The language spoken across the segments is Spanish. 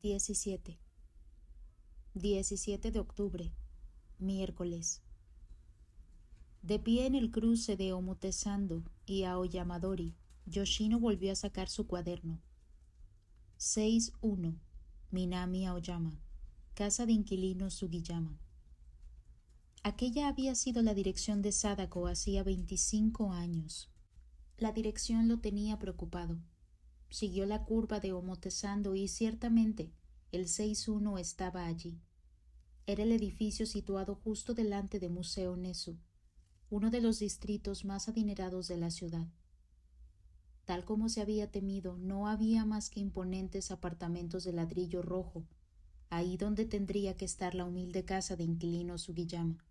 17. 17 de octubre, miércoles. De pie en el cruce de Omotesando y Aoyamadori, Yoshino volvió a sacar su cuaderno. 6-1, Minami Aoyama, casa de inquilinos Sugiyama. Aquella había sido la dirección de Sadako hacía 25 años. La dirección lo tenía preocupado. Siguió la curva de Omotesando y ciertamente el 6-1 estaba allí. Era el edificio situado justo delante de Museo Nezu, uno de los distritos más adinerados de la ciudad. Tal como se había temido, no había más que imponentes apartamentos de ladrillo rojo, ahí donde tendría que estar la humilde casa de inquilinos Sugiyama.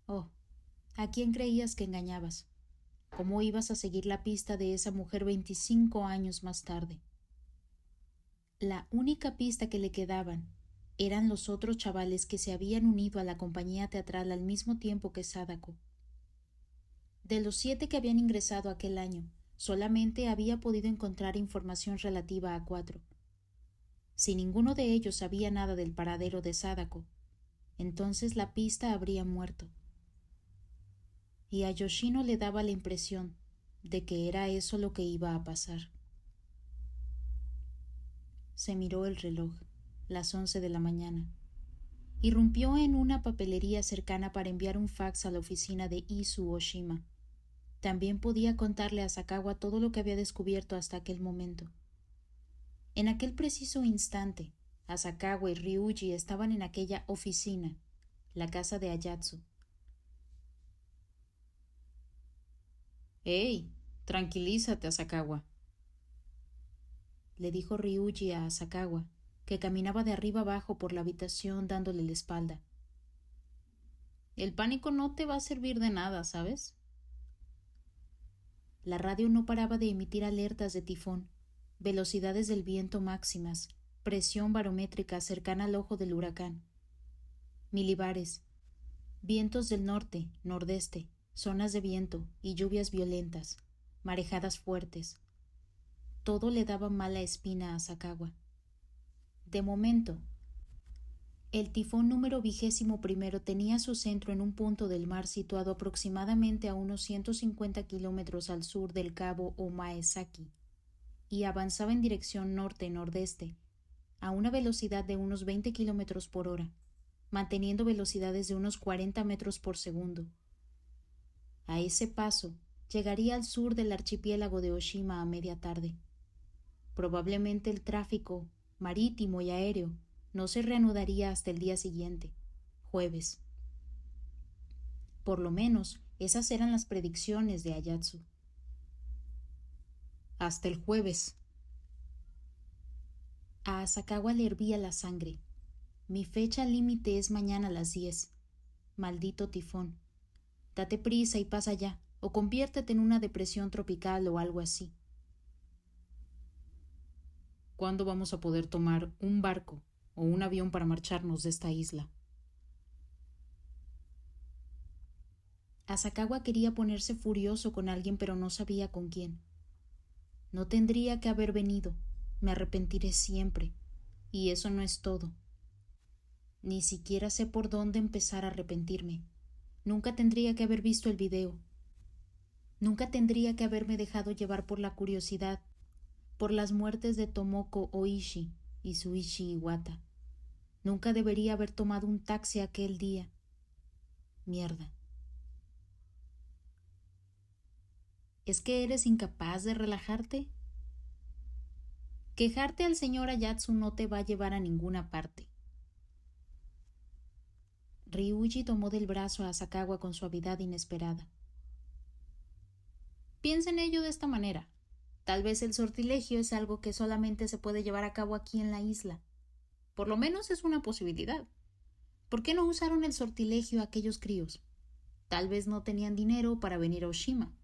Oh, ¿a quién creías que engañabas? ¿Cómo ibas a seguir la pista de esa mujer 25 años más tarde? La única pista que le quedaban eran los otros chavales que se habían unido a la compañía teatral al mismo tiempo que Sadako. De los 7 que habían ingresado aquel año, solamente había podido encontrar información relativa a 4. Si ninguno de ellos sabía nada del paradero de Sadako, entonces la pista habría muerto. Y a Yoshino le daba la impresión de que era eso lo que iba a pasar. Se miró el reloj, las 11 de la mañana. Irrumpió en una papelería cercana para enviar un fax a la oficina de Izu Oshima. También podía contarle a Sakawa todo lo que había descubierto hasta aquel momento. En aquel preciso instante, Asakawa y Ryuji estaban en aquella oficina, la casa de Ayatsu. «¡Hey! Tranquilízate, Asakawa», le dijo Ryuji a Asakawa, que caminaba de arriba abajo por la habitación dándole la espalda. «El pánico no te va a servir de nada, ¿sabes?» La radio no paraba de emitir alertas de tifón, velocidades del viento máximas, presión barométrica cercana al ojo del huracán. Milibares, vientos del norte, nordeste, zonas de viento y lluvias violentas, marejadas fuertes. Todo le daba mala espina a Sakawa. De momento, el tifón número 21 tenía su centro en un punto del mar situado aproximadamente a unos 150 kilómetros al sur del cabo Omaezaki y avanzaba en dirección norte-nordeste a una velocidad de unos 20 kilómetros por hora, manteniendo velocidades de unos 40 metros por segundo. A ese paso, llegaría al sur del archipiélago de Oshima a media tarde. Probablemente el tráfico marítimo y aéreo no se reanudaría hasta el día siguiente, jueves. Por lo menos, esas eran las predicciones de Ayatsu. Hasta el jueves. A Asakawa le hervía la sangre. Mi fecha límite es mañana a las 10. Maldito tifón. Date prisa y pasa ya, o conviértete en una depresión tropical o algo así. ¿Cuándo vamos a poder tomar un barco o un avión para marcharnos de esta isla? Asakawa quería ponerse furioso con alguien, pero no sabía con quién. No tendría que haber venido. Me arrepentiré siempre. Y eso no es todo. Ni siquiera sé por dónde empezar a arrepentirme. Nunca tendría que haber visto el video. Nunca tendría que haberme dejado llevar por la curiosidad, por las muertes de Tomoko Oishi y Suichi Iwata. Nunca debería haber tomado un taxi aquel día. Mierda. ¿Es que eres incapaz de relajarte? Quejarte al señor Ayatsu no te va a llevar a ninguna parte. Ryuji tomó del brazo a Asakawa con suavidad inesperada. Piensa en ello de esta manera. Tal vez el sortilegio es algo que solamente se puede llevar a cabo aquí en la isla. Por lo menos es una posibilidad. ¿Por qué no usaron el sortilegio aquellos críos? Tal vez no tenían dinero para venir a Oshima.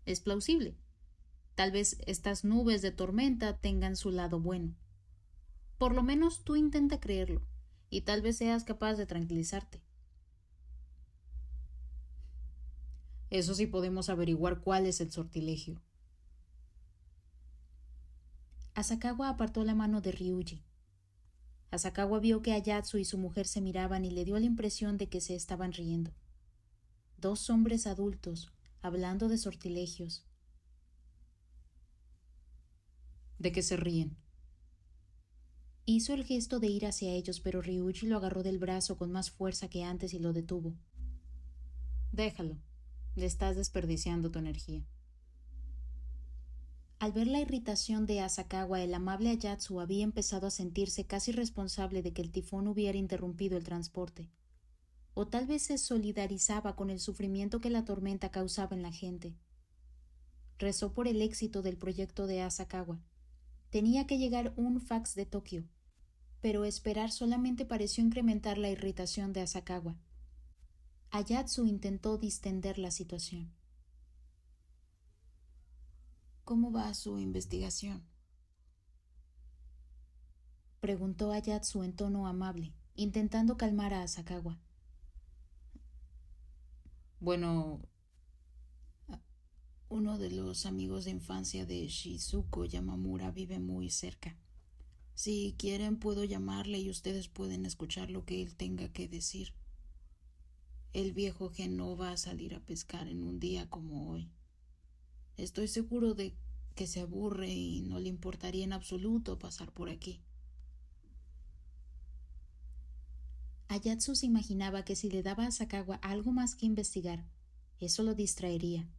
Es plausible. Tal vez estas nubes de tormenta tengan su lado bueno. Por lo menos tú intenta creerlo, y tal vez seas capaz de tranquilizarte. Eso sí podemos averiguar cuál es el sortilegio. Asakawa apartó la mano de Ryuji. Asakawa vio que Ayatsu y su mujer se miraban y le dio la impresión de que se estaban riendo. Dos hombres adultos, hablando de sortilegios. ¿De qué se ríen? Hizo el gesto de ir hacia ellos, pero Ryuji lo agarró del brazo con más fuerza que antes y lo detuvo. Déjalo. Le estás desperdiciando tu energía. Al ver la irritación de Asakawa, el amable Ayatsu había empezado a sentirse casi responsable de que el tifón hubiera interrumpido el transporte. O tal vez se solidarizaba con el sufrimiento que la tormenta causaba en la gente. Rezó por el éxito del proyecto de Asakawa. Tenía que llegar un fax de Tokio, pero esperar solamente pareció incrementar la irritación de Asakawa. Ayatsu intentó distender la situación. ¿Cómo va su investigación?, preguntó Ayatsu en tono amable, intentando calmar a Asakawa. Bueno, uno de los amigos de infancia de Shizuko Yamamura vive muy cerca. Si quieren puedo llamarle y ustedes pueden escuchar lo que él tenga que decir. El viejo Gen no va a salir a pescar en un día como hoy. Estoy seguro de que se aburre y no le importaría en absoluto pasar por aquí. Ayatsu se imaginaba que si le daba a Asakawa algo más que investigar, eso lo distraería.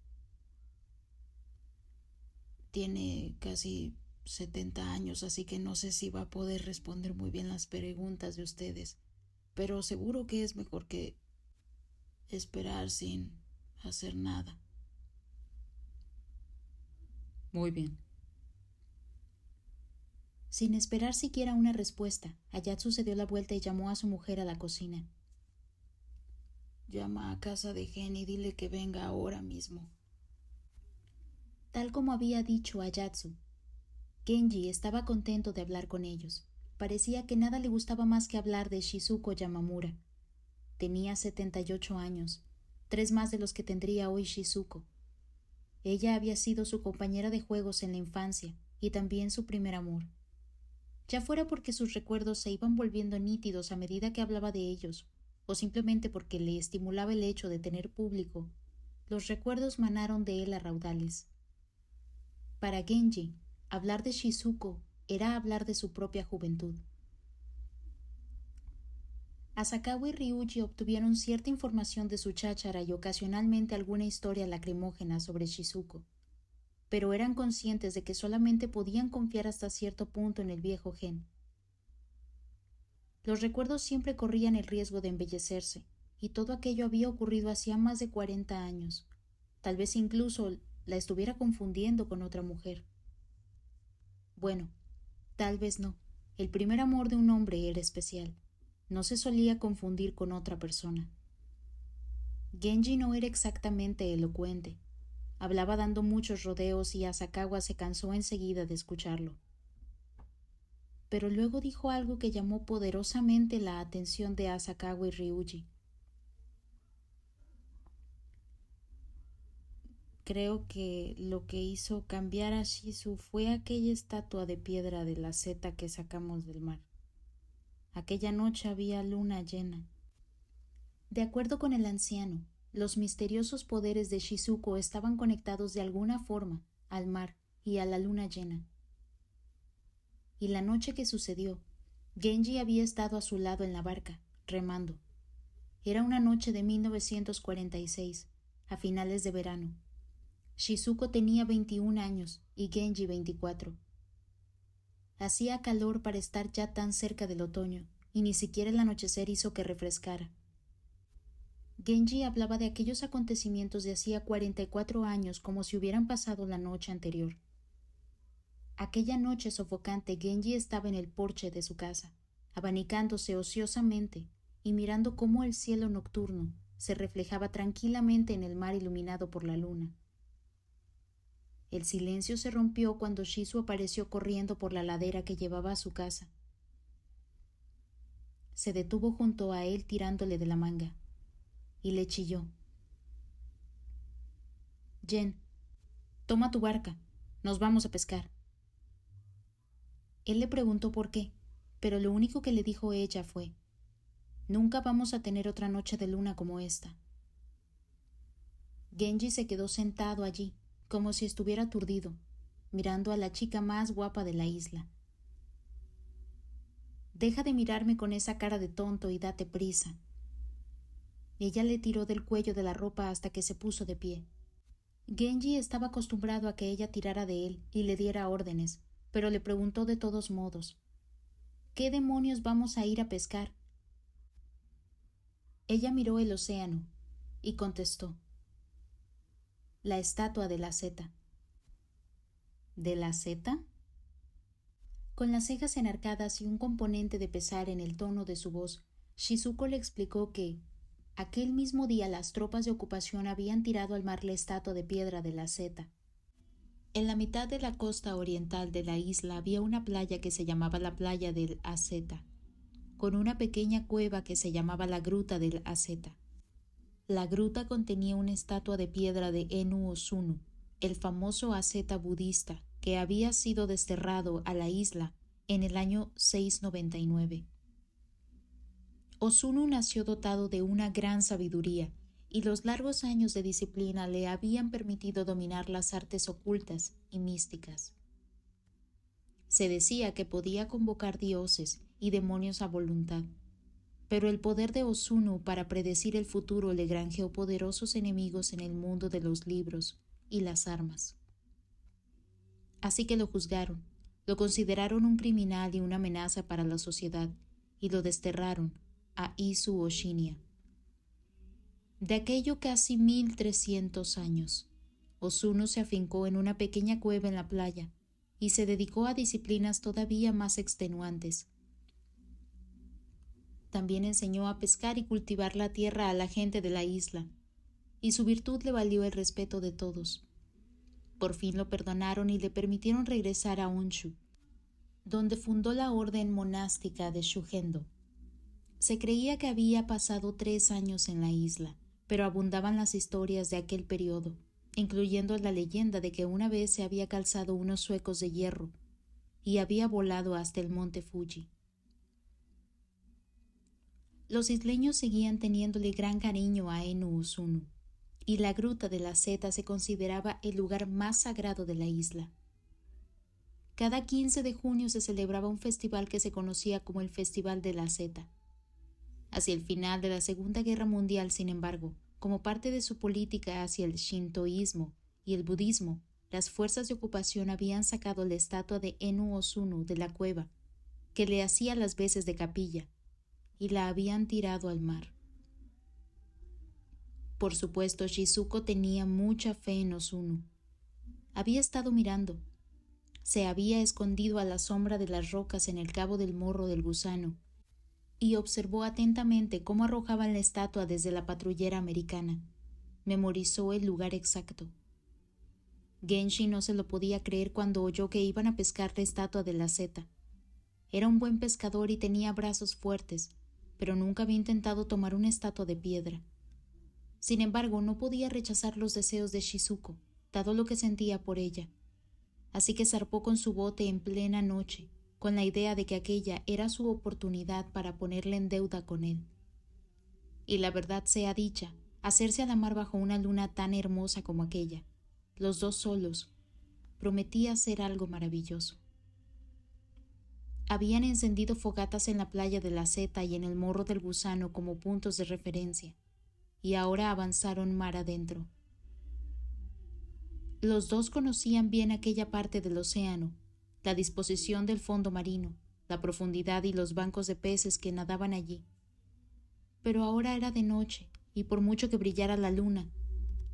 Tiene casi 70 años, así que no sé si va a poder responder muy bien las preguntas de ustedes, pero seguro que es mejor que esperar sin hacer nada. Muy bien. Sin esperar siquiera una respuesta, Ayatsu se dio la vuelta y llamó a su mujer a la cocina. Llama a casa de Gen y dile que venga ahora mismo. Tal como había dicho Ayatsu, Genji estaba contento de hablar con ellos. Parecía que nada le gustaba más que hablar de Shizuko Yamamura. Tenía 78 años, 3 más de los que tendría hoy Shizuko. Ella había sido su compañera de juegos en la infancia y también su primer amor. Ya fuera porque sus recuerdos se iban volviendo nítidos a medida que hablaba de ellos, o simplemente porque le estimulaba el hecho de tener público, los recuerdos manaron de él a raudales. Para Genji, hablar de Shizuko era hablar de su propia juventud. Asakawa y Ryuji obtuvieron cierta información de su cháchara y ocasionalmente alguna historia lacrimógena sobre Shizuko, pero eran conscientes de que solamente podían confiar hasta cierto punto en el viejo Gen. Los recuerdos siempre corrían el riesgo de embellecerse, y todo aquello había ocurrido hacía más de 40 años. Tal vez incluso la estuviera confundiendo con otra mujer. Bueno, tal vez no. El primer amor de un hombre era especial. No se solía confundir con otra persona. Genji no era exactamente elocuente. Hablaba dando muchos rodeos y Asakawa se cansó enseguida de escucharlo. Pero luego dijo algo que llamó poderosamente la atención de Asakawa y Ryuji. Creo que lo que hizo cambiar a Shizu fue aquella estatua de piedra de la seta que sacamos del mar. Aquella noche había luna llena. De acuerdo con el anciano, los misteriosos poderes de Shizuko estaban conectados de alguna forma al mar y a la luna llena. Y la noche que sucedió, Genji había estado a su lado en la barca, remando. Era una noche de 1946, a finales de verano. Shizuko tenía 21 años y Genji 24. Hacía calor para estar ya tan cerca del otoño, y ni siquiera el anochecer hizo que refrescara. Genji hablaba de aquellos acontecimientos de hacía 44 años como si hubieran pasado la noche anterior. Aquella noche sofocante, Genji estaba en el porche de su casa, abanicándose ociosamente y mirando cómo el cielo nocturno se reflejaba tranquilamente en el mar iluminado por la luna. El silencio se rompió cuando Shizu apareció corriendo por la ladera que llevaba a su casa. Se detuvo junto a él tirándole de la manga y le chilló. Gen, toma tu barca, nos vamos a pescar. Él le preguntó por qué, pero lo único que le dijo ella fue: «Nunca vamos a tener otra noche de luna como esta». Genji se quedó sentado allí, como si estuviera aturdido, mirando a la chica más guapa de la isla. «Deja de mirarme con esa cara de tonto y date prisa». Ella le tiró del cuello de la ropa hasta que se puso de pie. Genji estaba acostumbrado a que ella tirara de él y le diera órdenes, pero le preguntó de todos modos: «¿Qué demonios vamos a ir a pescar?». Ella miró el océano y contestó: «La estatua de la Zeta». «¿De la Zeta?». Con las cejas enarcadas y un componente de pesar en el tono de su voz, Shizuko le explicó que aquel mismo día las tropas de ocupación habían tirado al mar la estatua de piedra de la Zeta. En la mitad de la costa oriental de la isla había una playa que se llamaba la playa del Azeta, con una pequeña cueva que se llamaba la gruta del Azeta. La gruta contenía una estatua de piedra de Ennu Ozunu, el famoso asceta budista que había sido desterrado a la isla en el año 699. Ozunu nació dotado de una gran sabiduría, y los largos años de disciplina le habían permitido dominar las artes ocultas y místicas. Se decía que podía convocar dioses y demonios a voluntad, pero el poder de Ozunu para predecir el futuro le granjeó poderosos enemigos en el mundo de los libros y las armas. Así que lo juzgaron, lo consideraron un criminal y una amenaza para la sociedad, y lo desterraron a Izu Oshinia. De aquello casi 1300 años, Ozunu se afincó en una pequeña cueva en la playa y se dedicó a disciplinas todavía más extenuantes. También enseñó a pescar y cultivar la tierra a la gente de la isla, y su virtud le valió el respeto de todos. Por fin lo perdonaron y le permitieron regresar a Honshu, donde fundó la orden monástica de Shugendo. Se creía que había pasado 3 años en la isla, pero abundaban las historias de aquel periodo, incluyendo la leyenda de que una vez se había calzado unos zuecos de hierro y había volado hasta el monte Fuji. Los isleños seguían teniéndole gran cariño a Ennu Ozunu, y la gruta de la Zeta se consideraba el lugar más sagrado de la isla. Cada 15 de junio se celebraba un festival que se conocía como el Festival de la Zeta. Hacia el final de la Segunda Guerra Mundial, sin embargo, como parte de su política hacia el shintoísmo y el budismo, las fuerzas de ocupación habían sacado la estatua de Ennu Ozunu de la cueva, que le hacía las veces de capilla, y la habían tirado al mar. Por supuesto, Shizuko tenía mucha fe en Ozunu. Había estado mirando. Se había escondido a la sombra de las rocas en el cabo del morro del gusano y observó atentamente cómo arrojaban la estatua desde la patrullera americana. Memorizó el lugar exacto. Genji no se lo podía creer cuando oyó que iban a pescar la estatua de la Zeta. Era un buen pescador y tenía brazos fuertes, pero nunca había intentado tomar una estatua de piedra. Sin embargo, no podía rechazar los deseos de Shizuko, dado lo que sentía por ella. Así que zarpó con su bote en plena noche, con la idea de que aquella era su oportunidad para ponerle en deuda con él. Y la verdad sea dicha, hacerse a la mar bajo una luna tan hermosa como aquella, los dos solos, prometía ser algo maravilloso. Habían encendido fogatas en la playa de la Zeta y en el morro del gusano como puntos de referencia, y ahora avanzaron mar adentro. Los dos conocían bien aquella parte del océano, la disposición del fondo marino, la profundidad y los bancos de peces que nadaban allí. Pero ahora era de noche, y por mucho que brillara la luna,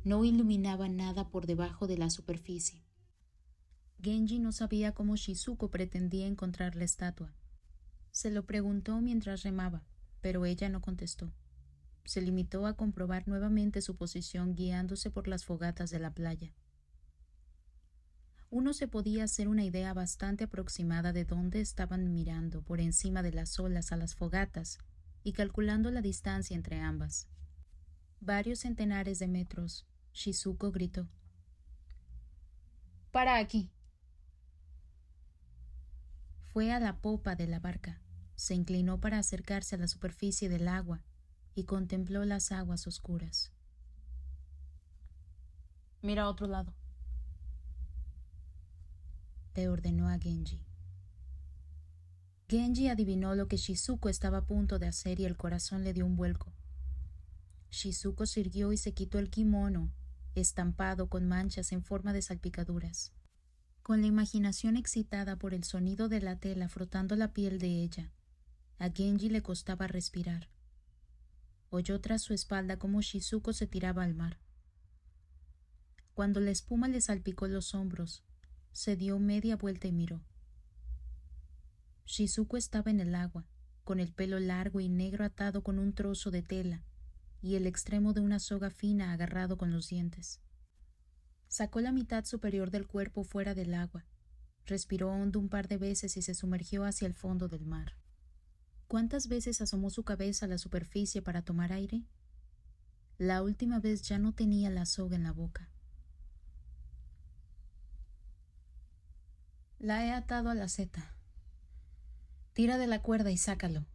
no iluminaba nada por debajo de la superficie. Genji no sabía cómo Shizuko pretendía encontrar la estatua. Se lo preguntó mientras remaba, pero ella no contestó. Se limitó a comprobar nuevamente su posición guiándose por las fogatas de la playa. Uno se podía hacer una idea bastante aproximada de dónde estaban mirando por encima de las olas a las fogatas y calculando la distancia entre ambas. Varios centenares de metros. Shizuko gritó: «¡Para aquí!». Fue a la popa de la barca, se inclinó para acercarse a la superficie del agua y contempló las aguas oscuras. «Mira a otro lado», le ordenó a Genji. Genji adivinó lo que Shizuko estaba a punto de hacer y el corazón le dio un vuelco. Shizuko se irguió y se quitó el kimono, estampado con manchas en forma de salpicaduras. Con la imaginación excitada por el sonido de la tela frotando la piel de ella, a Genji le costaba respirar. Oyó tras su espalda cómo Shizuko se tiraba al mar. Cuando la espuma le salpicó los hombros, se dio media vuelta y miró. Shizuko estaba en el agua, con el pelo largo y negro atado con un trozo de tela y el extremo de una soga fina agarrado con los dientes. Sacó la mitad superior del cuerpo fuera del agua, respiró hondo un par de veces y se sumergió hacia el fondo del mar. ¿Cuántas veces asomó su cabeza a la superficie para tomar aire? La última vez ya no tenía la soga en la boca. La he atado a la seta. Tira de la cuerda y sácalo,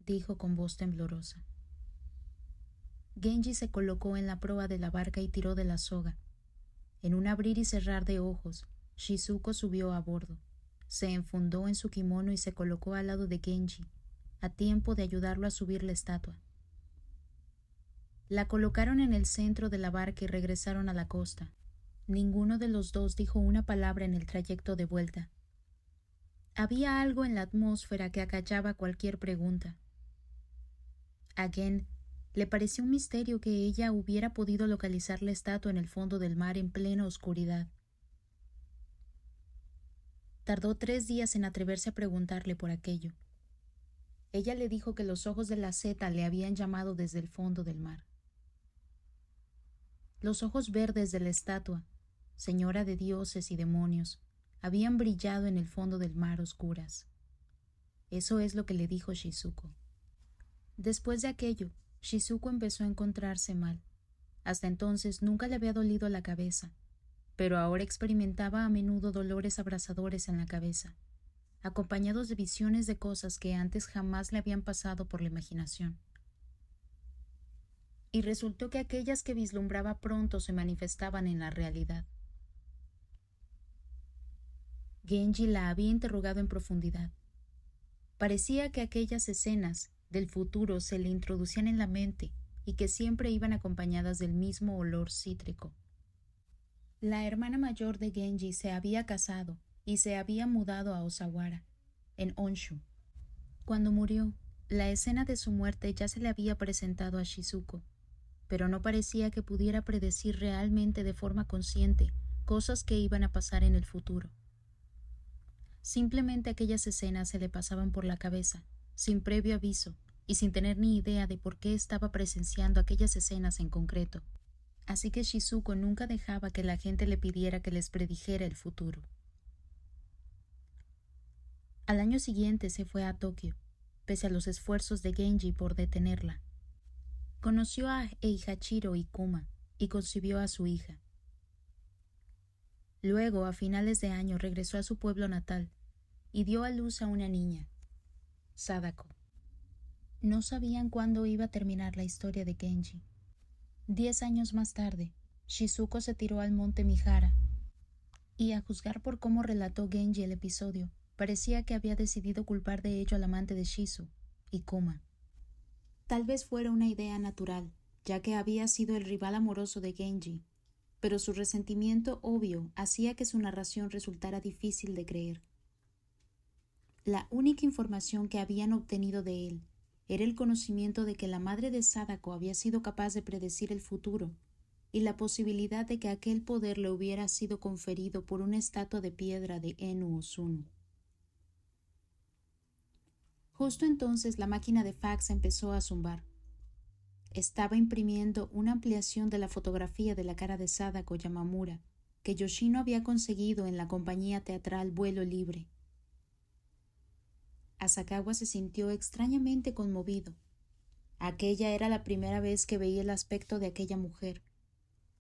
dijo con voz temblorosa. Genji se colocó en la proa de la barca y tiró de la soga. En un abrir y cerrar de ojos, Shizuko subió a bordo. Se enfundó en su kimono y se colocó al lado de Genji, a tiempo de ayudarlo a subir la estatua. La colocaron en el centro de la barca y regresaron a la costa. Ninguno de los dos dijo una palabra en el trayecto de vuelta. Había algo en la atmósfera que acallaba cualquier pregunta. A Gen le pareció un misterio que ella hubiera podido localizar la estatua en el fondo del mar en plena oscuridad. Tardó 3 días en atreverse a preguntarle por aquello. Ella le dijo que los ojos de la seta le habían llamado desde el fondo del mar. Los ojos verdes de la estatua, señora de dioses y demonios, habían brillado en el fondo del mar oscuras. Eso es lo que le dijo Shizuko. Después de aquello, Shizuko empezó a encontrarse mal. Hasta entonces nunca le había dolido la cabeza, pero ahora experimentaba a menudo dolores abrasadores en la cabeza, acompañados de visiones de cosas que antes jamás le habían pasado por la imaginación. Y resultó que aquellas que vislumbraba pronto se manifestaban en la realidad. Genji la había interrogado en profundidad. Parecía que aquellas escenas del futuro se le introducían en la mente y que siempre iban acompañadas del mismo olor cítrico. La hermana mayor de Genji se había casado y se había mudado a Osawara, en Honshu. Cuando murió, la escena de su muerte ya se le había presentado a Shizuko, pero no parecía que pudiera predecir realmente de forma consciente cosas que iban a pasar en el futuro. Simplemente aquellas escenas se le pasaban por la cabeza, sin previo aviso y sin tener ni idea de por qué estaba presenciando aquellas escenas en concreto. Así que Shizuko nunca dejaba que la gente le pidiera que les predijera el futuro. Al año siguiente se fue a Tokio, pese a los esfuerzos de Genji por detenerla. Conoció a Eihachiro y Kuma y concibió a su hija. Luego, a finales de año, regresó a su pueblo natal y dio a luz a una niña, Sadako. No sabían cuándo iba a terminar la historia de Genji. 10 años más tarde, Shizuko se tiró al monte Mihara, y a juzgar por cómo relató Genji el episodio, parecía que había decidido culpar de ello al amante de Shizu, y Kuma. Tal vez fuera una idea natural, ya que había sido el rival amoroso de Genji, pero su resentimiento obvio hacía que su narración resultara difícil de creer. La única información que habían obtenido de él era el conocimiento de que la madre de Sadako había sido capaz de predecir el futuro y la posibilidad de que aquel poder le hubiera sido conferido por una estatua de piedra de Enu Osunu. Justo entonces la máquina de fax empezó a zumbar. Estaba imprimiendo una ampliación de la fotografía de la cara de Sadako Yamamura que Yoshino había conseguido en la compañía teatral Vuelo Libre. Asakawa se sintió extrañamente conmovido. Aquella era la primera vez que veía el aspecto de aquella mujer.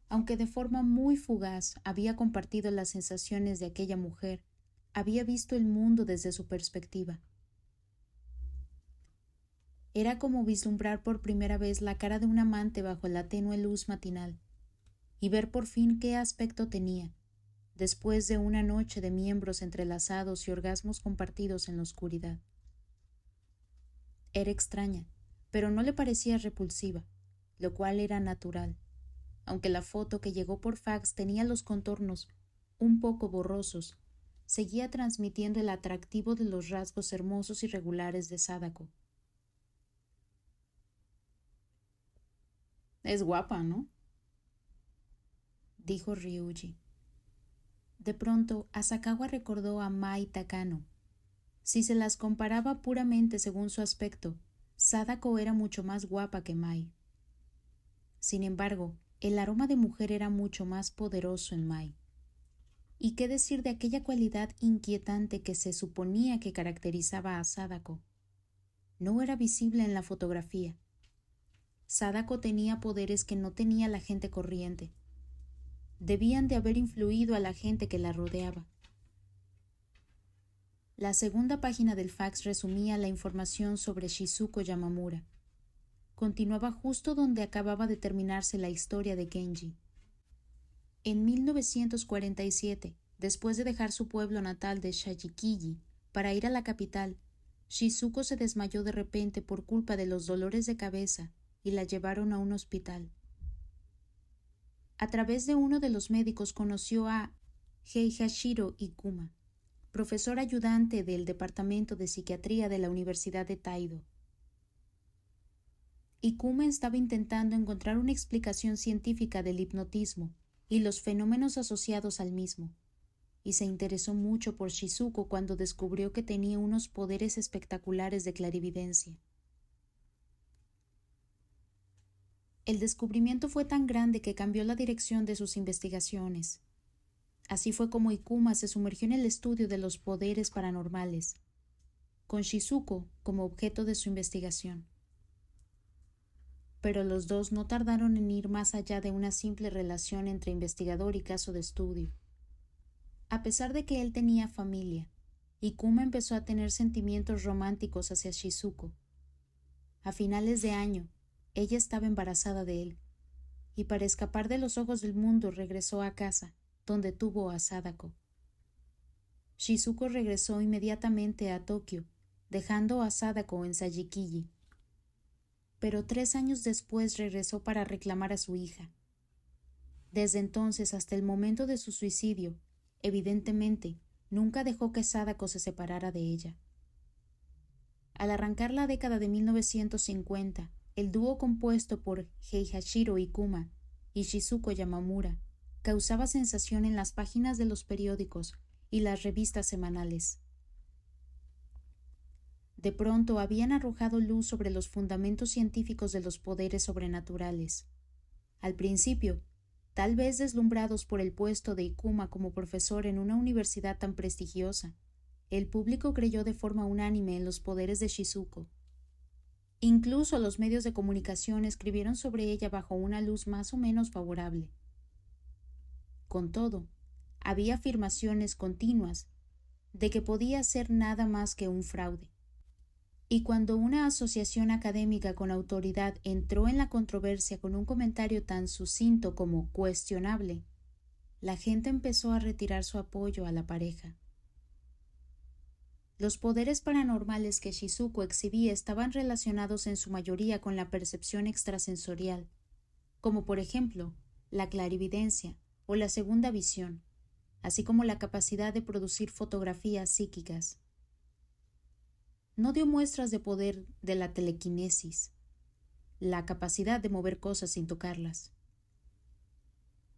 Aunque de forma muy fugaz había compartido las sensaciones de aquella mujer, había visto el mundo desde su perspectiva. Era como vislumbrar por primera vez la cara de un amante bajo la tenue luz matinal, y ver por fin qué aspecto tenía, después de una noche de miembros entrelazados y orgasmos compartidos en la oscuridad. Era extraña, pero no le parecía repulsiva, lo cual era natural, aunque la foto que llegó por fax tenía los contornos un poco borrosos, seguía transmitiendo el atractivo de los rasgos hermosos y regulares de Sadako. Es guapa, ¿no?, dijo Ryuji. De pronto, Asakawa recordó a Mai Takano. Si se las comparaba puramente según su aspecto, Sadako era mucho más guapa que Mai. Sin embargo, el aroma de mujer era mucho más poderoso en Mai. ¿Y qué decir de aquella cualidad inquietante que se suponía que caracterizaba a Sadako? No era visible en la fotografía. Sadako tenía poderes que no tenía la gente corriente. Debían de haber influido a la gente que la rodeaba. La segunda página del fax resumía la información sobre Shizuko Yamamura. Continuaba justo donde acababa de terminarse la historia de Kenji. En 1947, después de dejar su pueblo natal de Shajikiji para ir a la capital, Shizuko se desmayó de repente por culpa de los dolores de cabeza y la llevaron a un hospital. A través de uno de los médicos conoció a Heihashiro Ikuma, profesor ayudante del Departamento de Psiquiatría de la Universidad de Taido. Ikuma estaba intentando encontrar una explicación científica del hipnotismo y los fenómenos asociados al mismo, y se interesó mucho por Shizuko cuando descubrió que tenía unos poderes espectaculares de clarividencia. El descubrimiento fue tan grande que cambió la dirección de sus investigaciones. Así fue como Ikuma se sumergió en el estudio de los poderes paranormales, con Shizuko como objeto de su investigación. Pero los dos no tardaron en ir más allá de una simple relación entre investigador y caso de estudio. A pesar de que él tenía familia, Ikuma empezó a tener sentimientos románticos hacia Shizuko. A finales de año, ella estaba embarazada de él, y para escapar de los ojos del mundo regresó a casa, donde tuvo a Sadako. Shizuko regresó inmediatamente a Tokio, dejando a Sadako en Shajikiji. Pero 3 años después regresó para reclamar a su hija. Desde entonces hasta el momento de su suicidio, evidentemente, nunca dejó que Sadako se separara de ella. Al arrancar la década de 1950, el dúo compuesto por Heihashiro Ikuma y Shizuko Yamamura causaba sensación en las páginas de los periódicos y las revistas semanales. De pronto habían arrojado luz sobre los fundamentos científicos de los poderes sobrenaturales. Al principio, tal vez deslumbrados por el puesto de Ikuma como profesor en una universidad tan prestigiosa, el público creyó de forma unánime en los poderes de Shizuko. Incluso los medios de comunicación escribieron sobre ella bajo una luz más o menos favorable. Con todo, había afirmaciones continuas de que podía ser nada más que un fraude. Y cuando una asociación académica con autoridad entró en la controversia con un comentario tan sucinto como cuestionable, la gente empezó a retirar su apoyo a la pareja. Los poderes paranormales que Shizuko exhibía estaban relacionados en su mayoría con la percepción extrasensorial, como por ejemplo la clarividencia o la segunda visión, así como la capacidad de producir fotografías psíquicas. No dio muestras de poder de la telequinesis, la capacidad de mover cosas sin tocarlas.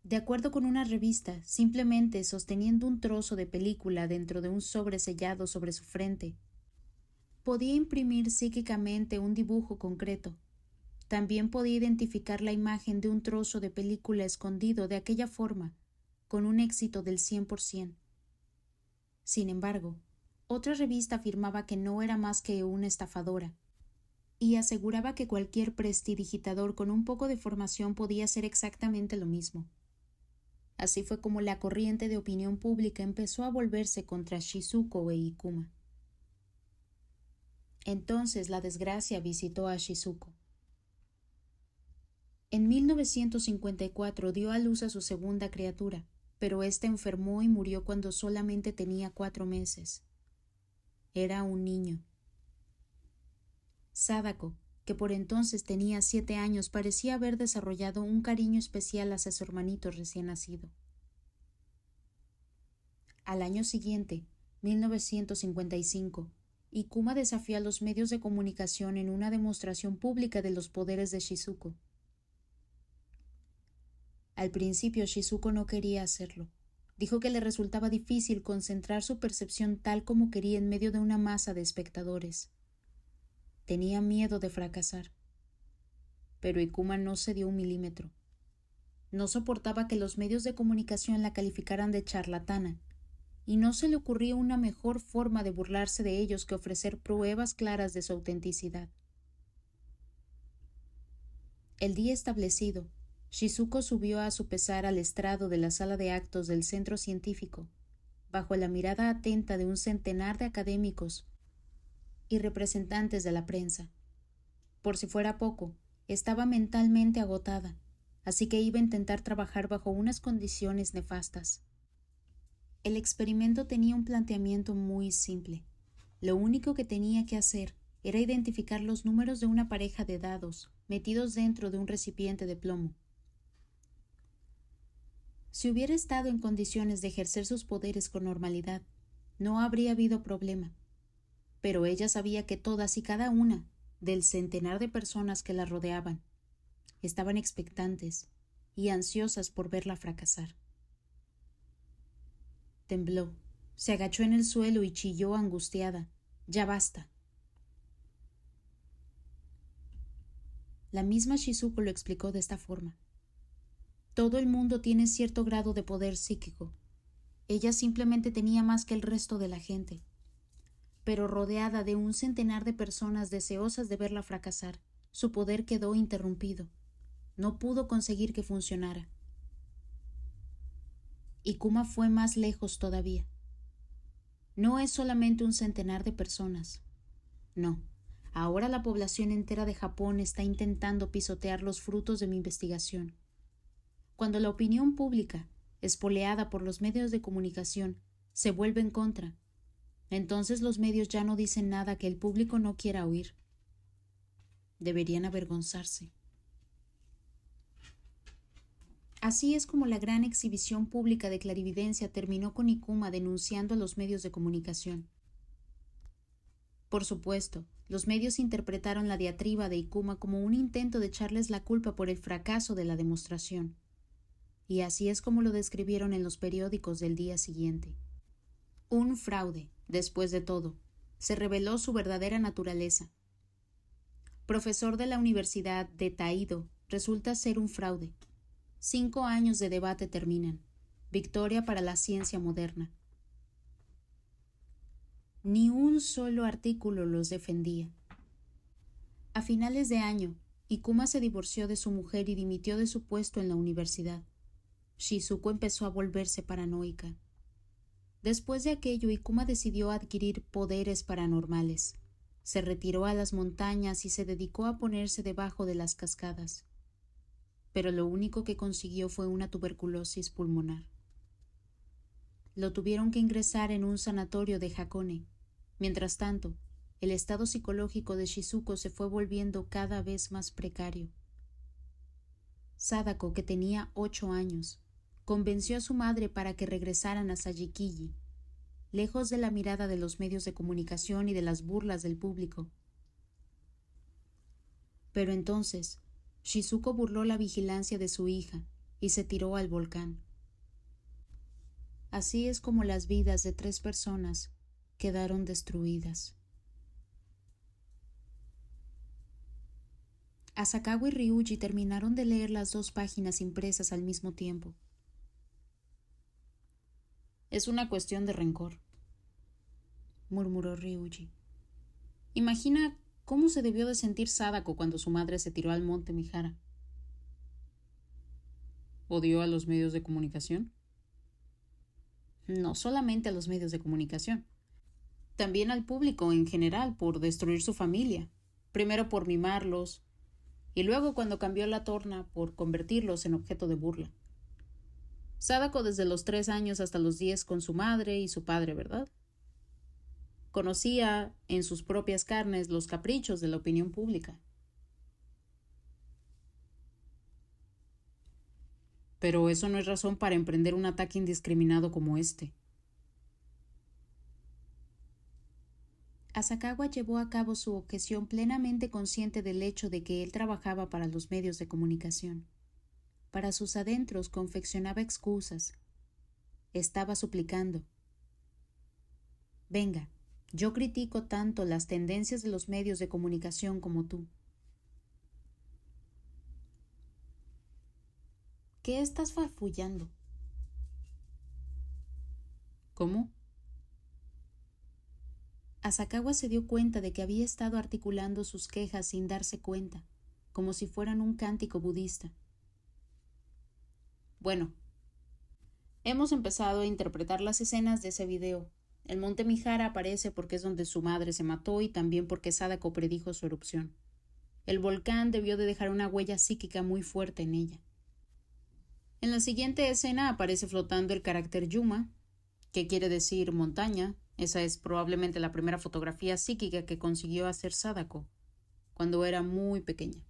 De acuerdo con una revista, simplemente sosteniendo un trozo de película dentro de un sobre sellado sobre su frente, podía imprimir psíquicamente un dibujo concreto. También podía identificar la imagen de un trozo de película escondido de aquella forma, con un éxito del 100%. Sin embargo, otra revista afirmaba que no era más que una estafadora, y aseguraba que cualquier prestidigitador con un poco de formación podía hacer exactamente lo mismo. Así fue como la corriente de opinión pública empezó a volverse contra Shizuko e Ikuma. Entonces la desgracia visitó a Shizuko. En 1954 dio a luz a su segunda criatura, pero ésta enfermó y murió cuando solamente tenía 4 meses. Era un niño. Sadako, que por entonces tenía 7 años, parecía haber desarrollado un cariño especial hacia su hermanito recién nacido. Al año siguiente, 1955, Ikuma desafió a los medios de comunicación en una demostración pública de los poderes de Shizuko. Al principio Shizuko no quería hacerlo. Dijo que le resultaba difícil concentrar su percepción tal como quería en medio de una masa de espectadores. Tenía miedo de fracasar. Pero Ikuma no cedió un milímetro. No soportaba que los medios de comunicación la calificaran de charlatana, y no se le ocurría una mejor forma de burlarse de ellos que ofrecer pruebas claras de su autenticidad. El día establecido, Shizuko subió a su pesar al estrado de la sala de actos del centro científico, bajo la mirada atenta de un centenar de académicos y representantes de la prensa. Por si fuera poco, estaba mentalmente agotada, así que iba a intentar trabajar bajo unas condiciones nefastas. El experimento tenía un planteamiento muy simple. Lo único que tenía que hacer era identificar los números de una pareja de dados metidos dentro de un recipiente de plomo. Si hubiera estado en condiciones de ejercer sus poderes con normalidad, no habría habido problema. Pero ella sabía que todas y cada una del centenar de personas que la rodeaban estaban expectantes y ansiosas por verla fracasar. Tembló, se agachó en el suelo y chilló angustiada. «¡Ya basta!». La misma Shizuko lo explicó de esta forma. Todo el mundo tiene cierto grado de poder psíquico. Ella simplemente tenía más que el resto de la gente. Pero rodeada de un centenar de personas deseosas de verla fracasar, su poder quedó interrumpido. No pudo conseguir que funcionara. Ikuma fue más lejos todavía. No es solamente un centenar de personas. No, ahora la población entera de Japón está intentando pisotear los frutos de mi investigación. Cuando la opinión pública, espoleada por los medios de comunicación, se vuelve en contra, entonces los medios ya no dicen nada que el público no quiera oír. Deberían avergonzarse. Así es como la gran exhibición pública de clarividencia terminó con Ikuma denunciando a los medios de comunicación. Por supuesto, los medios interpretaron la diatriba de Ikuma como un intento de echarles la culpa por el fracaso de la demostración. Y así es como lo describieron en los periódicos del día siguiente. Un fraude, después de todo, se reveló su verdadera naturaleza. Profesor de la Universidad de Taido, resulta ser un fraude. 5 años de debate terminan. Victoria para la ciencia moderna. Ni un solo artículo los defendía. A finales de año, Ikuma se divorció de su mujer y dimitió de su puesto en la universidad. Shizuko empezó a volverse paranoica. Después de aquello, Ikuma decidió adquirir poderes paranormales. Se retiró a las montañas y se dedicó a ponerse debajo de las cascadas. Pero lo único que consiguió fue una tuberculosis pulmonar. Lo tuvieron que ingresar en un sanatorio de Hakone. Mientras tanto, el estado psicológico de Shizuko se fue volviendo cada vez más precario. Sadako, que tenía 8 años, convenció a su madre para que regresaran a Sayikiji, lejos de la mirada de los medios de comunicación y de las burlas del público. Pero entonces, Shizuko burló la vigilancia de su hija y se tiró al volcán. Así es como las vidas de 3 personas quedaron destruidas. Asakawa y Ryuji terminaron de leer las 2 páginas impresas al mismo tiempo. «Es una cuestión de rencor», murmuró Ryuji. «Imagina cómo se debió de sentir Sadako cuando su madre se tiró al monte Mihara». ¿Odió a los medios de comunicación? No solamente a los medios de comunicación, también al público en general por destruir su familia, primero por mimarlos y luego, cuando cambió la torna, por convertirlos en objeto de burla. Sadako desde los 3 años hasta los 10 con su madre y su padre, ¿verdad? Conocía en sus propias carnes los caprichos de la opinión pública. Pero eso no es razón para emprender un ataque indiscriminado como este. Asakawa llevó a cabo su objeción plenamente consciente del hecho de que él trabajaba para los medios de comunicación. Para sus adentros confeccionaba excusas. Estaba suplicando. Venga, yo critico tanto las tendencias de los medios de comunicación como tú. ¿Qué estás farfullando? ¿Cómo? Asakawa se dio cuenta de que había estado articulando sus quejas sin darse cuenta, como si fueran un cántico budista. Bueno, hemos empezado a interpretar las escenas de ese video. El monte Mihara aparece porque es donde su madre se mató y también porque Sadako predijo su erupción. El volcán debió de dejar una huella psíquica muy fuerte en ella. En la siguiente escena aparece flotando el carácter Yuma, que quiere decir montaña. Esa es probablemente la primera fotografía psíquica que consiguió hacer Sadako, cuando era muy pequeña.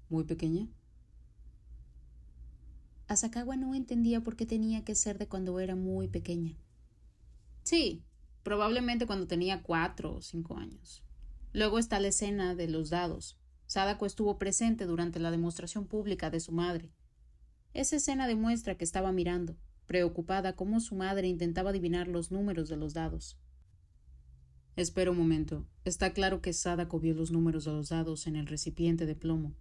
¿Muy pequeña? Asakawa no entendía por qué tenía que ser de cuando era muy pequeña. Sí, probablemente cuando tenía 4 o 5 años. Luego está la escena de los dados. Sadako estuvo presente durante la demostración pública de su madre. Esa escena demuestra que estaba mirando, preocupada cómo su madre intentaba adivinar los números de los dados. Espera un momento. Está claro que Sadako vio los números de los dados en el recipiente de plomo.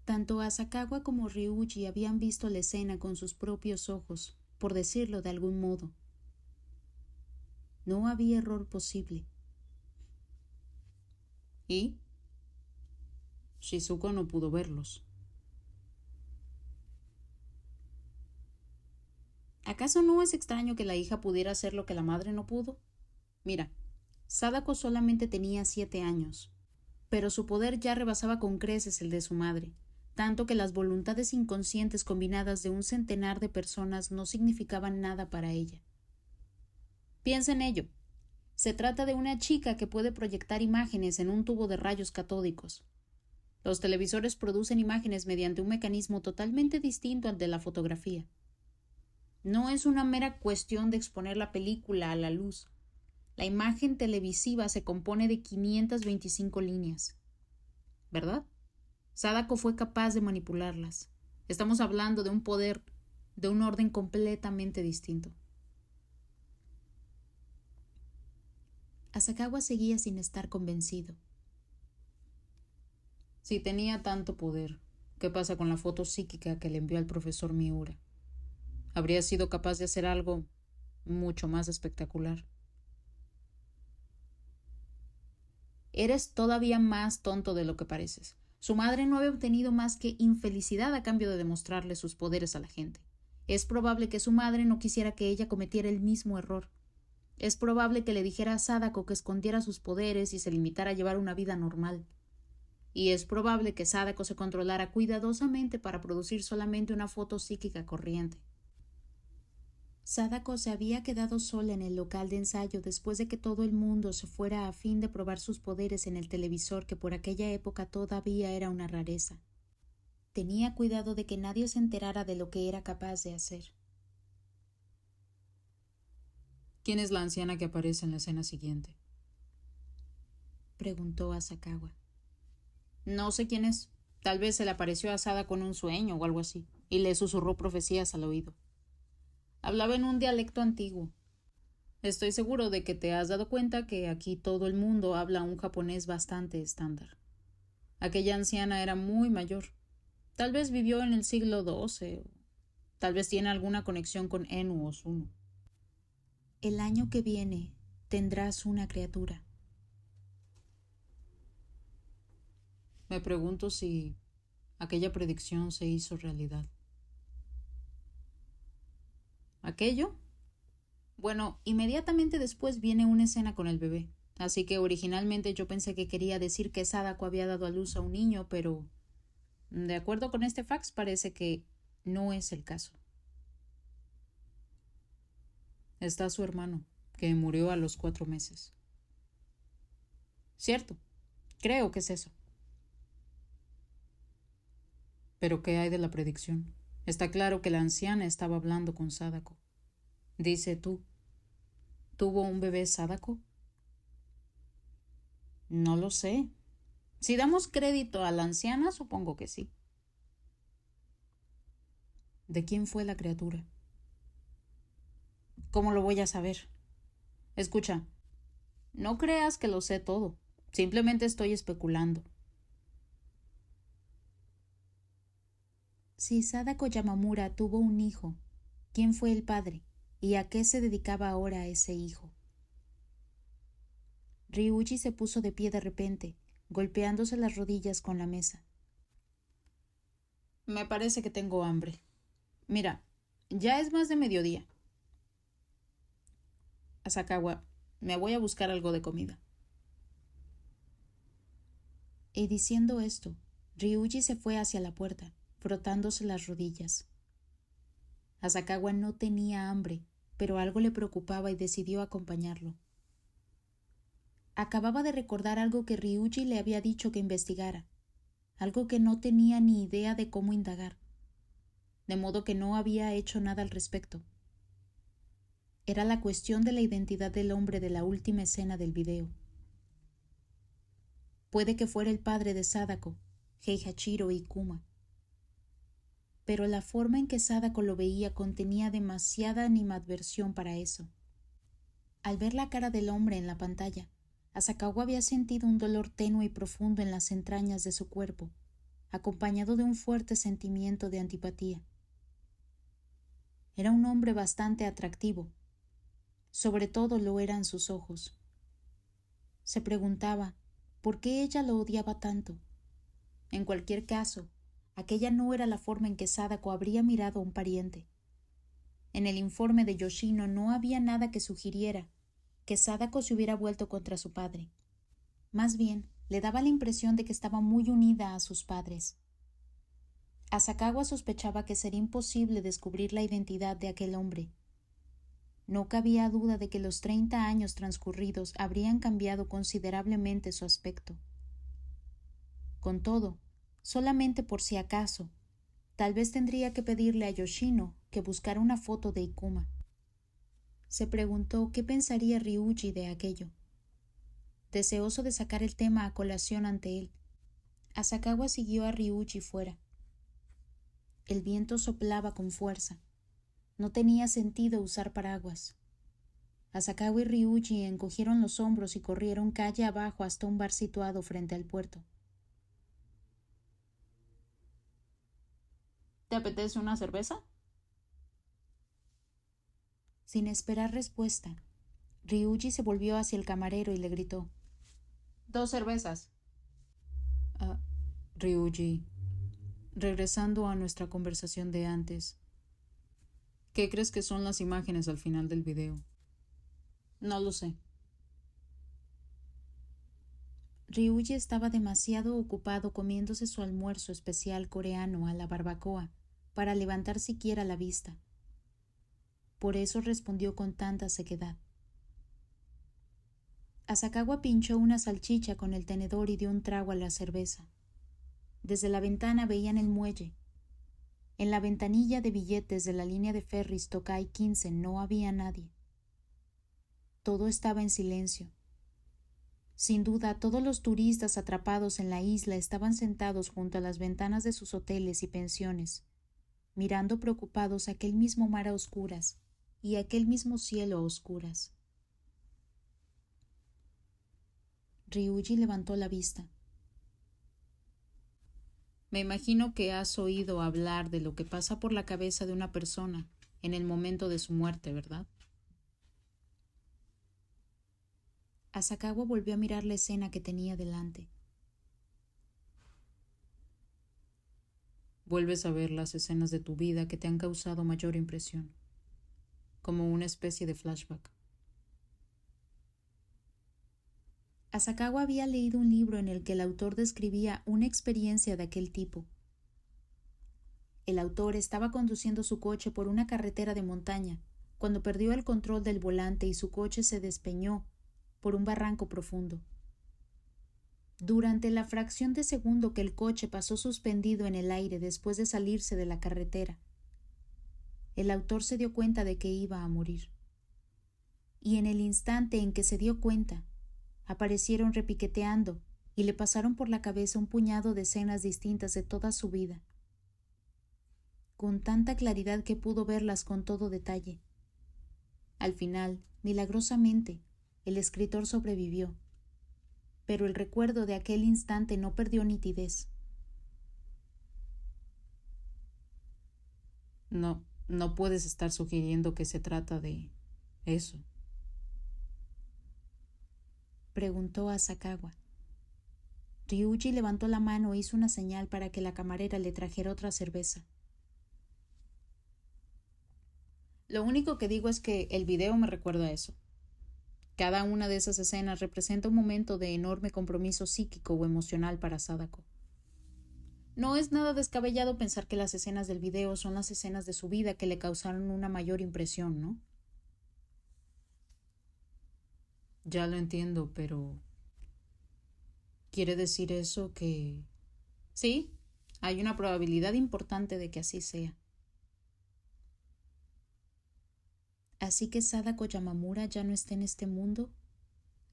Tanto Asakawa como Ryuji habían visto la escena con sus propios ojos, por decirlo de algún modo. No había error posible. ¿Y? Shizuko no pudo verlos. ¿Acaso no es extraño que la hija pudiera hacer lo que la madre no pudo? Mira, Sadako solamente tenía 7 años, pero su poder ya rebasaba con creces el de su madre, tanto que las voluntades inconscientes combinadas de un centenar de personas no significaban nada para ella. Piensa en ello. Se trata de una chica que puede proyectar imágenes en un tubo de rayos catódicos. Los televisores producen imágenes mediante un mecanismo totalmente distinto al de la fotografía. No es una mera cuestión de exponer la película a la luz. La imagen televisiva se compone de 525 líneas. ¿Verdad? Sadako fue capaz de manipularlas. Estamos hablando de un poder, de un orden completamente distinto. Asakawa seguía sin estar convencido. Si tenía tanto poder, ¿qué pasa con la foto psíquica que le envió al profesor Miura? Habría sido capaz de hacer algo mucho más espectacular. Eres todavía más tonto de lo que pareces. Su madre no había obtenido más que infelicidad a cambio de demostrarle sus poderes a la gente. Es probable que su madre no quisiera que ella cometiera el mismo error. Es probable que le dijera a Sadako que escondiera sus poderes y se limitara a llevar una vida normal. Y es probable que Sadako se controlara cuidadosamente para producir solamente una foto psíquica corriente. Sadako se había quedado sola en el local de ensayo después de que todo el mundo se fuera a fin de probar sus poderes en el televisor, que por aquella época todavía era una rareza. Tenía cuidado de que nadie se enterara de lo que era capaz de hacer. ¿Quién es la anciana que aparece en la escena siguiente? Preguntó Asakawa. No sé quién es. Tal vez se le apareció a Sadako en un sueño o algo así, y le susurró profecías al oído. Hablaba en un dialecto antiguo. Estoy seguro de que te has dado cuenta que aquí todo el mundo habla un japonés bastante estándar. Aquella anciana era muy mayor. Tal vez vivió en el siglo XII, o tal vez tiene alguna conexión con Enu o Suno. El año que viene tendrás una criatura. Me pregunto si aquella predicción se hizo realidad. ¿Aquello? Bueno, inmediatamente después viene una escena con el bebé. Así que originalmente yo pensé que quería decir que Sadako había dado a luz a un niño, pero de acuerdo con este fax parece que no es el caso. Está su hermano, que murió a los 4 meses. Cierto, creo que es eso. Pero ¿qué hay de la predicción? Está claro que la anciana estaba hablando con Sadako. Dice tú, ¿tuvo un bebé Sadako? No lo sé. Si damos crédito a la anciana, supongo que sí. ¿De quién fue la criatura? ¿Cómo lo voy a saber? Escucha, no creas que lo sé todo. Simplemente estoy especulando. Si Sadako Yamamura tuvo un hijo, ¿quién fue el padre? ¿Y a qué se dedicaba ahora ese hijo? Ryuji se puso de pie de repente, golpeándose las rodillas con la mesa. Me parece que tengo hambre. Mira, ya es más de mediodía. Asakawa, me voy a buscar algo de comida. Y diciendo esto, Ryuji se fue hacia la puerta, frotándose las rodillas. Asakawa no tenía hambre, pero algo le preocupaba y decidió acompañarlo. Acababa de recordar algo que Ryuji le había dicho que investigara, algo que no tenía ni idea de cómo indagar, de modo que no había hecho nada al respecto. Era la cuestión de la identidad del hombre de la última escena del video. Puede que fuera el padre de Sadako, Heihachiro Ikuma. Pero la forma en que Sadako lo veía contenía demasiada animadversión para eso. Al ver la cara del hombre en la pantalla, Asakawa había sentido un dolor tenue y profundo en las entrañas de su cuerpo, acompañado de un fuerte sentimiento de antipatía. Era un hombre bastante atractivo. Sobre todo lo eran sus ojos. Se preguntaba por qué ella lo odiaba tanto. En cualquier caso, aquella no era la forma en que Sadako habría mirado a un pariente. En el informe de Yoshino no había nada que sugiriera que Sadako se hubiera vuelto contra su padre. Más bien, le daba la impresión de que estaba muy unida a sus padres. Asakawa sospechaba que sería imposible descubrir la identidad de aquel hombre. No cabía duda de que los 30 años transcurridos habrían cambiado considerablemente su aspecto. Con todo, solamente por si acaso, tal vez tendría que pedirle a Yoshino que buscara una foto de Ikuma. Se preguntó qué pensaría Ryuji de aquello. Deseoso de sacar el tema a colación ante él, Asakawa siguió a Ryuji fuera. El viento soplaba con fuerza. No tenía sentido usar paraguas. Asakawa y Ryuji encogieron los hombros y corrieron calle abajo hasta un bar situado frente al puerto. ¿Te apetece una cerveza? Sin esperar respuesta, Ryuji se volvió hacia el camarero y le gritó: «2 cervezas». Ryuji, regresando a nuestra conversación de antes, ¿qué crees que son las imágenes al final del video? No lo sé. Ryuji estaba demasiado ocupado comiéndose su almuerzo especial coreano a la barbacoa para levantar siquiera la vista. Por eso respondió con tanta sequedad. Asakawa pinchó una salchicha con el tenedor y dio un trago a la cerveza. Desde la ventana veían el muelle. En la ventanilla de billetes de la línea de ferries Tokai 15 no había nadie. Todo estaba en silencio. Sin duda, todos los turistas atrapados en la isla estaban sentados junto a las ventanas de sus hoteles y pensiones, mirando preocupados aquel mismo mar a oscuras y aquel mismo cielo a oscuras. Ryuji levantó la vista. Me imagino que has oído hablar de lo que pasa por la cabeza de una persona en el momento de su muerte, ¿verdad? Asakawa volvió a mirar la escena que tenía delante. vuelves a ver las escenas de tu vida que te han causado mayor impresión, como una especie de flashback. Asakawa había leído un libro en el que el autor describía una experiencia de aquel tipo. El autor estaba conduciendo su coche por una carretera de montaña cuando perdió el control del volante y su coche se despeñó por un barranco profundo. Durante la fracción de segundo que el coche pasó suspendido en el aire después de salirse de la carretera, el autor se dio cuenta de que iba a morir. Y en el instante en que se dio cuenta, aparecieron repiqueteando y le pasaron por la cabeza un puñado de escenas distintas de toda su vida, con tanta claridad que pudo verlas con todo detalle. Al final, milagrosamente, el escritor sobrevivió, pero el recuerdo de aquel instante no perdió nitidez. No puedes estar sugiriendo que se trata de eso, preguntó Asakawa. Ryuji levantó la mano e hizo una señal para que la camarera le trajera otra cerveza. Lo único que digo es que el video me recuerda a eso. Cada una de esas escenas representa un momento de enorme compromiso psíquico o emocional para Sadako. No es nada descabellado pensar que las escenas del video son las escenas de su vida que le causaron una mayor impresión, ¿no? Ya lo entiendo, pero ¿quiere decir eso que...? Sí, hay una probabilidad importante de que así sea. ¿Así que Sadako Yamamura ya no está en este mundo?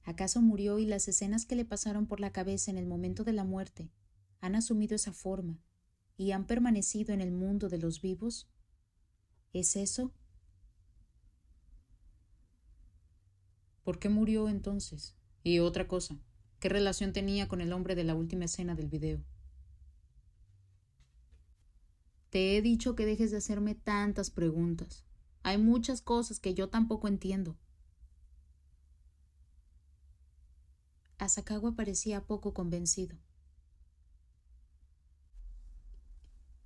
¿Acaso murió y las escenas que le pasaron por la cabeza en el momento de la muerte han asumido esa forma y han permanecido en el mundo de los vivos? ¿Es eso? ¿Por qué murió entonces? Y otra cosa, ¿qué relación tenía con el hombre de la última escena del video? Te he dicho que dejes de hacerme tantas preguntas. Hay muchas cosas que yo tampoco entiendo. Asakawa parecía poco convencido.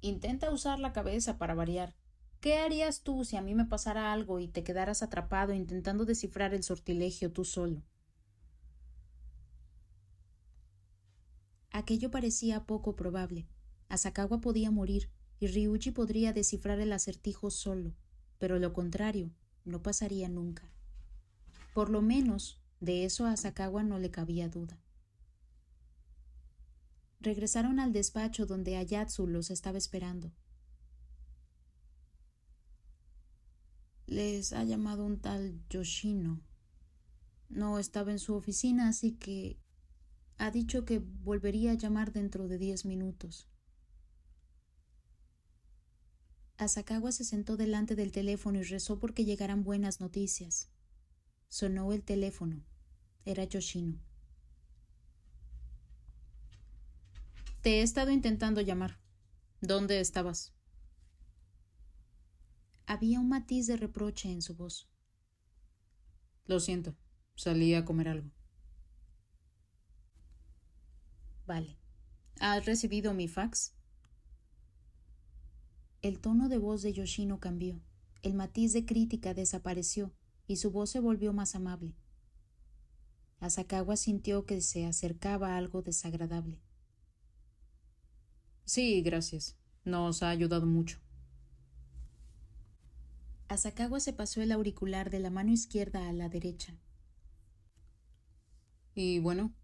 Intenta usar la cabeza para variar. ¿Qué harías tú si a mí me pasara algo y te quedaras atrapado intentando descifrar el sortilegio tú solo? Aquello parecía poco probable. Asakawa podía morir y Ryuji podría descifrar el acertijo solo, pero lo contrario no pasaría nunca. Por lo menos de eso a Asakawa no le cabía duda. Regresaron al despacho donde Ayatsu los estaba esperando. Les ha llamado un tal Yoshino. No estaba en su oficina, así que ha dicho que volvería a llamar dentro de 10 minutos. Asakawa se sentó delante del teléfono y rezó porque llegaran buenas noticias. Sonó el teléfono. Era Yoshino. Te he estado intentando llamar. ¿Dónde estabas? Había un matiz de reproche en su voz. Lo siento, salí a comer algo. Vale. ¿Has recibido mi fax? El tono de voz de Yoshino cambió. El matiz de crítica desapareció y su voz se volvió más amable. Asakawa sintió que se acercaba a algo desagradable. Sí, gracias. Nos ha ayudado mucho. Asakawa se pasó el auricular de la mano izquierda a la derecha. Y bueno,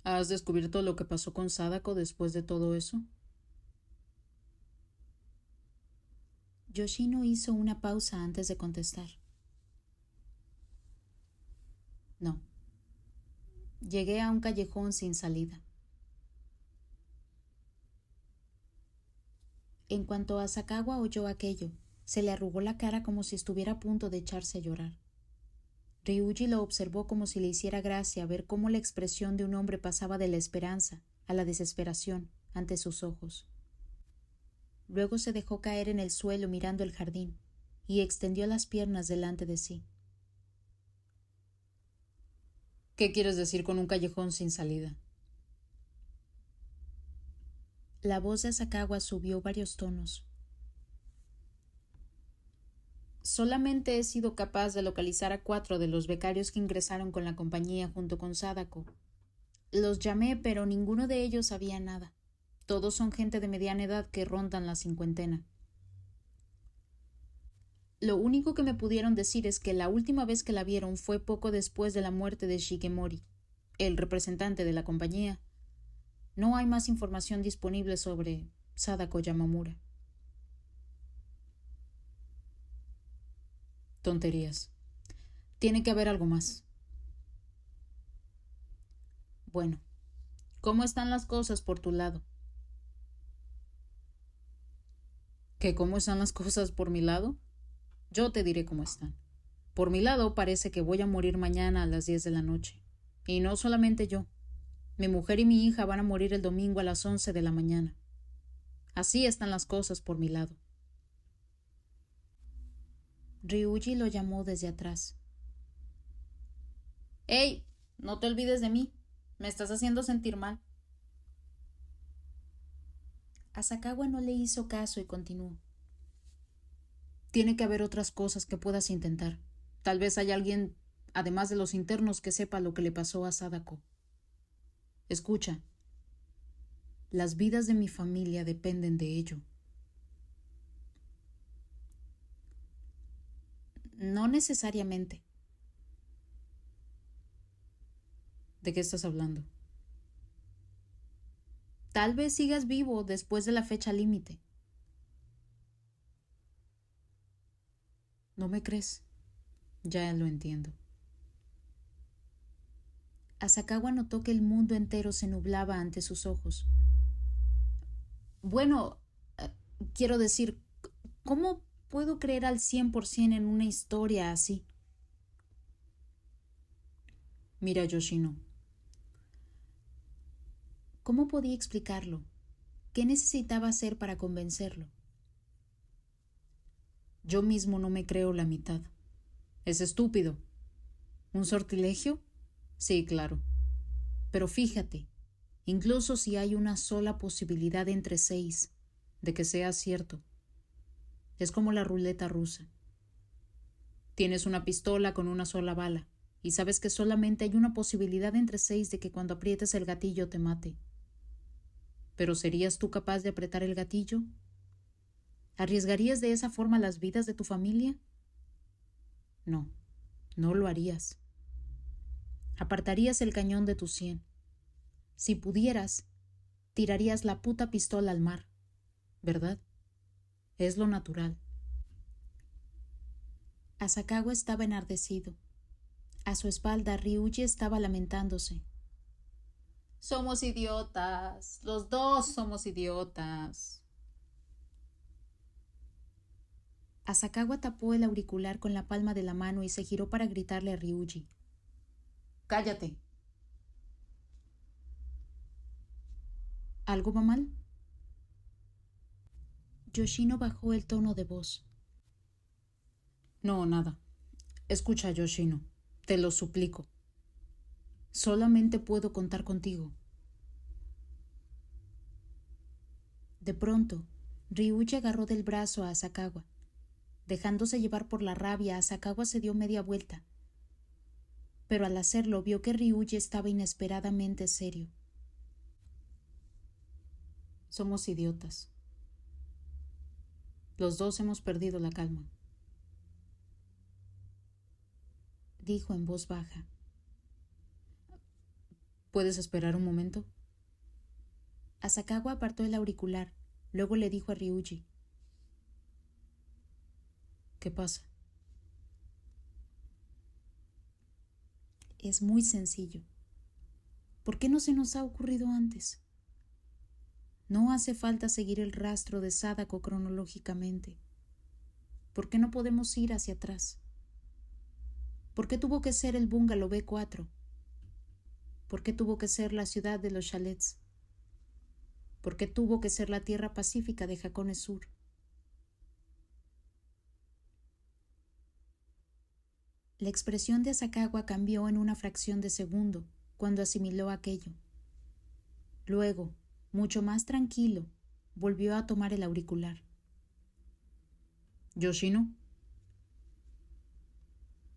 ¿has descubierto lo que pasó con Sadako después de todo eso? Yoshino hizo una pausa antes de contestar. No. Llegué a un callejón sin salida. En cuanto Asakawa oyó aquello, se le arrugó la cara como si estuviera a punto de echarse a llorar. Ryuji lo observó como si le hiciera gracia ver cómo la expresión de un hombre pasaba de la esperanza a la desesperación ante sus ojos. Luego se dejó caer en el suelo mirando el jardín y extendió las piernas delante de sí. ¿Qué quieres decir con un callejón sin salida? La voz de Asakawa subió varios tonos. Solamente he sido capaz de localizar a 4 de los becarios que ingresaron con la compañía junto con Sadako. Los llamé, pero ninguno de ellos sabía nada. Todos son gente de mediana edad que rondan la cincuentena. Lo único que me pudieron decir es que la última vez que la vieron fue poco después de la muerte de Shigemori, el representante de la compañía. No hay más información disponible sobre Sadako Yamamura. Tonterías. Tiene que haber algo más. Bueno, ¿cómo están las cosas por tu lado? ¿Qué cómo están las cosas por mi lado? Yo te diré cómo están. Por mi lado parece que voy a morir mañana a las 10 de la noche. Y no solamente yo. Mi mujer y mi hija van a morir el domingo a las 11 de la mañana. Así están las cosas por mi lado. Ryuji lo llamó desde atrás. ¡Ey! No te olvides de mí. Me estás haciendo sentir mal. Asakawa no le hizo caso y continuó. Tiene que haber otras cosas que puedas intentar. Tal vez haya alguien, además de los internos, que sepa lo que le pasó a Sadako. Escucha. Las vidas de mi familia dependen de ello. No necesariamente. ¿De qué estás hablando? Tal vez sigas vivo después de la fecha límite. ¿No me crees? Ya lo entiendo. Asakawa notó que el mundo entero se nublaba ante sus ojos. Bueno, quiero decir, ¿cómo puedo creer al 100% en una historia así? Mira, Yoshino. ¿Cómo podía explicarlo? ¿Qué necesitaba hacer para convencerlo? Yo mismo no me creo la mitad. Es estúpido. ¿Un sortilegio? Sí, claro. Pero fíjate, incluso si hay una sola posibilidad entre 6 de que sea cierto, es como la ruleta rusa. Tienes una pistola con una sola bala y sabes que solamente hay una posibilidad entre 6 de que cuando aprietes el gatillo te mate. ¿Pero serías tú capaz de apretar el gatillo? ¿Arriesgarías de esa forma las vidas de tu familia? No, no lo harías. Apartarías el cañón de tu sien. Si pudieras, tirarías la puta pistola al mar, ¿verdad? Es lo natural. Asakawa estaba enardecido. A su espalda, Ryuji estaba lamentándose. Somos idiotas. Los dos somos idiotas. Asakawa tapó el auricular con la palma de la mano y se giró para gritarle a Ryuji. Cállate. ¿Algo va mal? Yoshino bajó el tono de voz. No, nada. Escucha, Yoshino. Te lo suplico. Solamente puedo contar contigo. De pronto, Ryuji agarró del brazo a Asakawa. Dejándose llevar por la rabia, Asakawa se dio media vuelta. Pero al hacerlo vio que Ryuji estaba inesperadamente serio. Somos idiotas. Los dos hemos perdido la calma, dijo en voz baja. ¿Puedes esperar un momento? Asakawa apartó el auricular. Luego le dijo a Ryuji. ¿Qué pasa? Es muy sencillo. ¿Por qué no se nos ha ocurrido antes? No hace falta seguir el rastro de Sadako cronológicamente. ¿Por qué no podemos ir hacia atrás? ¿Por qué tuvo que ser el bungalow B4? ¿Por qué tuvo que ser la ciudad de los chalets? ¿Por qué tuvo que ser la tierra pacífica de Hakone Sur? La expresión de Asakawa cambió en una fracción de segundo cuando asimiló aquello. Luego, mucho más tranquilo, Volvió a tomar el auricular. ¿Yoshino?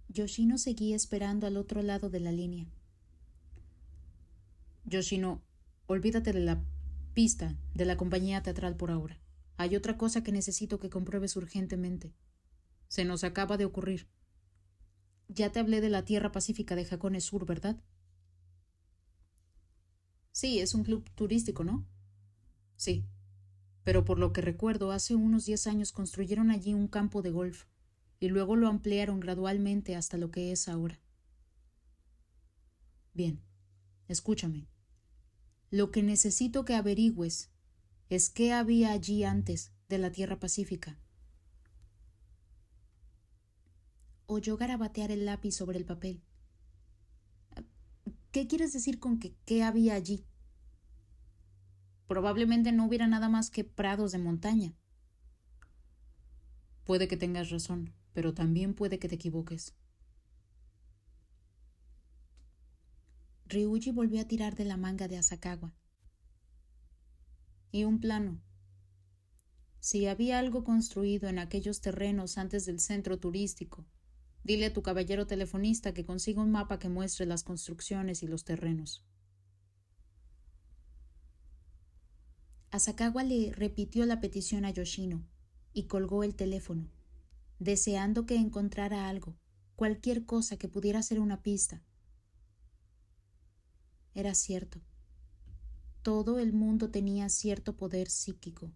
Yoshino seguía esperando al otro lado de la línea. Yoshino, olvídate de la pista de la compañía teatral por ahora. Hay otra cosa que necesito que compruebes urgentemente. Se nos acaba de ocurrir. Ya te hablé de la Tierra Pacífica de Hakone Sur, ¿verdad? Sí, es un club turístico, ¿no? Sí. Pero por lo que recuerdo, hace unos 10 años construyeron allí un campo de golf y luego lo ampliaron gradualmente hasta lo que es ahora. Bien, escúchame. Lo que necesito que averigües es qué había allí antes de la Tierra Pacífica. Oyó garabatear el lápiz sobre el papel. ¿Qué quieres decir con que qué había allí? Probablemente no hubiera nada más que prados de montaña. Puede que tengas razón, pero también puede que te equivoques. Ryuji volvió a tirar de la manga de Asakawa. Y un plano. Si había algo construido en aquellos terrenos antes del centro turístico, dile a tu caballero telefonista que consiga un mapa que muestre las construcciones y los terrenos. Asakawa le repitió la petición a Yoshino y colgó el teléfono, deseando que encontrara algo, cualquier cosa que pudiera ser una pista. Era cierto. Todo el mundo tenía cierto poder psíquico.